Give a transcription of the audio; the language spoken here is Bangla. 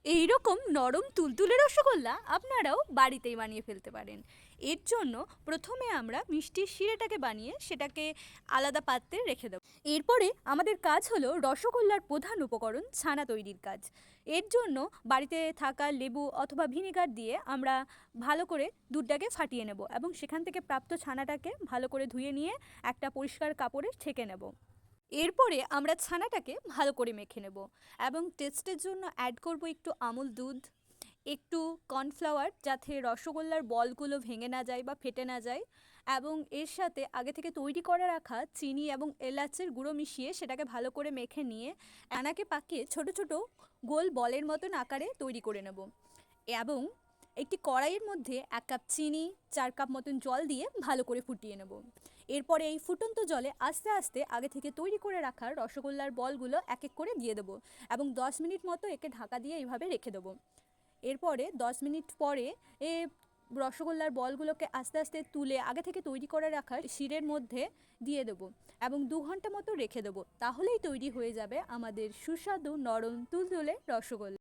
এই রকম নরম তুলতুলে রসগোল্লা আপনারাও বাড়িতেই বানিয়ে ফেলতে পারেন। এর জন্য প্রথমে আমরা মিষ্টির শিরাটাকে বানিয়ে সেটাকে আলাদা পাত্রে রেখে দেবো। এরপরে আমাদের কাজ হলো রসগোল্লার প্রধান উপকরণ ছানা তৈরির কাজ। এর জন্য বাড়িতে থাকা লেবু অথবা ভিনেগার দিয়ে আমরা ভালো করে দুধটাকে ফাটিয়ে নেব এবং সেখান থেকে প্রাপ্ত ছানাটাকে ভালো করে ধুয়ে নিয়ে একটা পরিষ্কার কাপড়ে ছেঁকে নেব। এরপরে আমরা ছানাটাকে ভালো করে মেখে নেব এবং টেস্টের জন্য অ্যাড করব একটু আমুল দুধ, একটু কর্নফ্লাওয়ার যাতে রসগোল্লার বলগুলো ভেঙে না যায় বা ফেটে না যায়, এবং এর সাথে আগে থেকে তৈরি করে রাখা চিনি এবং এলাচের গুঁড়ো মিশিয়ে সেটাকে ভালো করে মেখে নিয়ে আনাকে পাকিয়ে ছোট ছোট গোল বলের মতন আকারে তৈরি করে নেব এবং একটি কড়াইয়ের মধ্যে 1 কাপ চিনি 4 কাপ মতন জল দিয়ে ভালো করে ফুটিয়ে নেব। এরপরে এই ফুটন্ত জলে আস্তে আস্তে আগে থেকে তৈরি করে রাখা রসগোল্লার বলগুলো এক এক করে দিয়ে দেবো এবং 10 মিনিট মতো একে ঢাকা দিয়ে এইভাবে রেখে দেবো। এরপরে 10 মিনিট পরে এ রসগোল্লার বলগুলোকে আস্তে আস্তে তুলে আগে থেকে তৈরি করে রাখা শিরের মধ্যে দিয়ে দেবো এবং 2 ঘন্টা মতো রেখে দেবো। তাহলেই তৈরি হয়ে যাবে আমাদের সুস্বাদু নরম তুলতুলে রসগোল্লা।